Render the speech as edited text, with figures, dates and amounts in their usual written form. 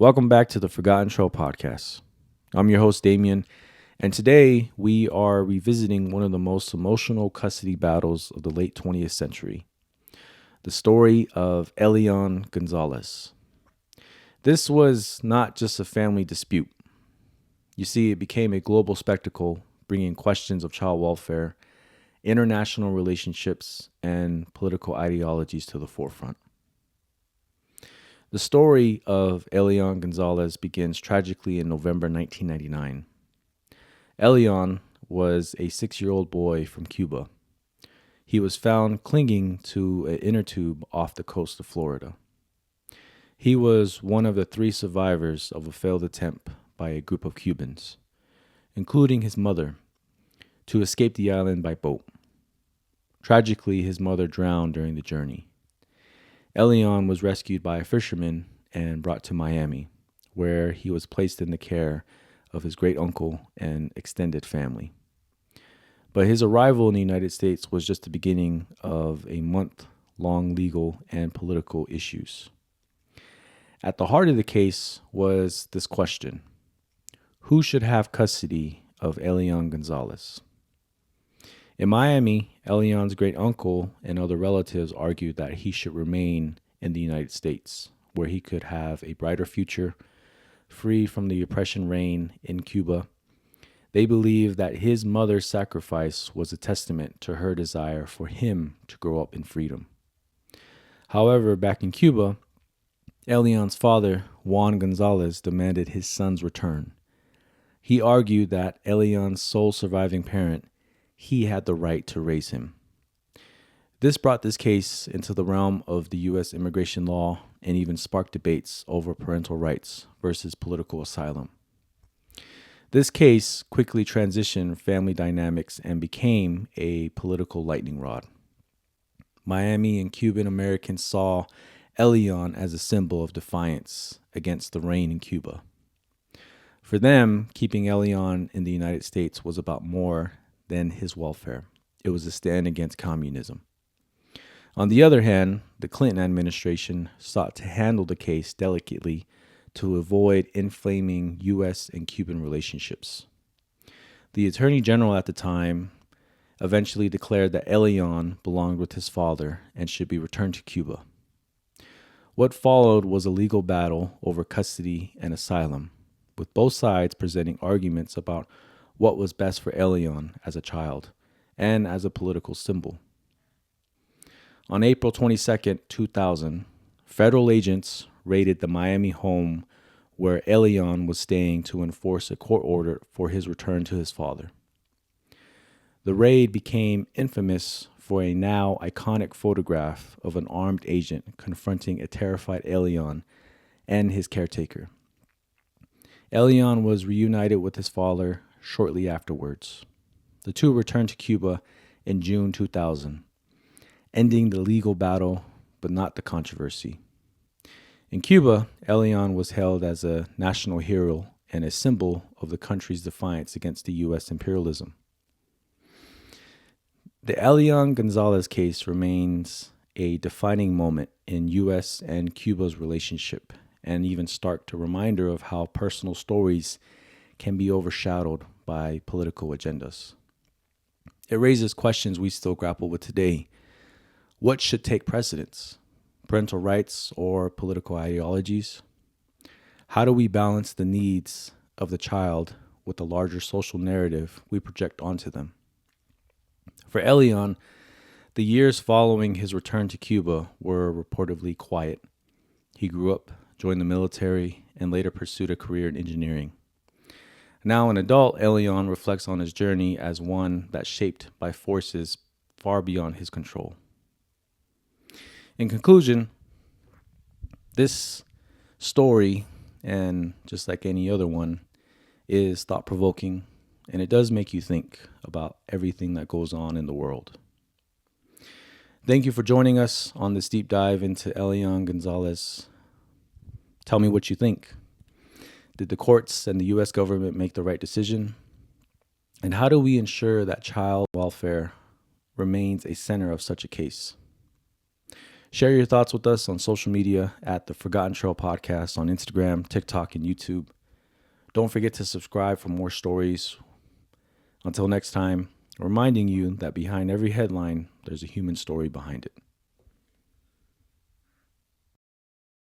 Welcome back to the Forgotten Trail podcast. I'm your host, Damien, and today we are revisiting one of the most emotional custody battles of the late 20th century, the story of Elian Gonzalez. This was not just a family dispute. You see, it became a global spectacle, bringing questions of child welfare, international relationships, and political ideologies to the forefront. The story of Elian Gonzalez begins tragically in November 1999. Elian was a 6-year-old boy from Cuba. He was found clinging to an inner tube off the coast of Florida. He was one of the 3 survivors of a failed attempt by a group of Cubans, including his mother, to escape the island by boat. Tragically, his mother drowned during the journey. Elian was rescued by a fisherman and brought to Miami, where he was placed in the care of his great uncle and extended family. But his arrival in the United States was just the beginning of a month-long legal and political issues. At the heart of the case was this question: who should have custody of Elian Gonzalez? In Miami, Elian's great uncle and other relatives argued that he should remain in the United States, where he could have a brighter future, free from the oppression reign in Cuba. They believed that his mother's sacrifice was a testament to her desire for him to grow up in freedom. However, back in Cuba, Elian's father, Juan Gonzalez, demanded his son's return. He argued that Elian's sole surviving parent, he had the right to raise him. This brought this case into the realm of the U.S. immigration law and even sparked debates over parental rights versus political asylum. This case quickly transitioned family dynamics and became a political lightning rod. Miami and Cuban-Americans saw Elian as a symbol of defiance against the reign in Cuba. For them, keeping Elian in the United States was about more than his welfare. It was a stand against communism. On the other hand, the Clinton administration sought to handle the case delicately to avoid inflaming U.S. and Cuban relationships. The Attorney General at the time eventually declared that Elian belonged with his father and should be returned to Cuba. What followed was a legal battle over custody and asylum, with both sides presenting arguments about what was best for Elian as a child and as a political symbol. On April 22, 2000, federal agents raided the Miami home where Elian was staying to enforce a court order for his return to his father. The raid became infamous for a now iconic photograph of an armed agent confronting a terrified Elian and his caretaker. Elian was reunited with his father shortly afterwards. The two returned to Cuba in June 2000, ending the legal battle but not the controversy. In Cuba, Elian was hailed as a national hero and a symbol of the country's defiance against the U.S. imperialism. The Elian Gonzalez case remains a defining moment in U.S. and Cuba's relationship, and even stark a reminder of how personal stories can be overshadowed by political agendas. It raises questions we still grapple with today. What should take precedence? Parental rights or political ideologies? How do we balance the needs of the child with the larger social narrative we project onto them? For Elian, the years following his return to Cuba were reportedly quiet. He grew up, joined the military, and later pursued a career in engineering. Now an adult, Elian reflects on his journey as one that's shaped by forces far beyond his control. In conclusion, this story, and just like any other one, is thought-provoking, and it does make you think about everything that goes on in the world. Thank you for joining us on this deep dive into Elian Gonzalez. Tell me what you think. Did the courts and the U.S. government make the right decision? And how do we ensure that child welfare remains a center of such a case? Share your thoughts with us on social media at the Forgotten Trail Podcast on Instagram, TikTok, and YouTube. Don't forget to subscribe for more stories. Until next time, reminding you that behind every headline, there's a human story behind it.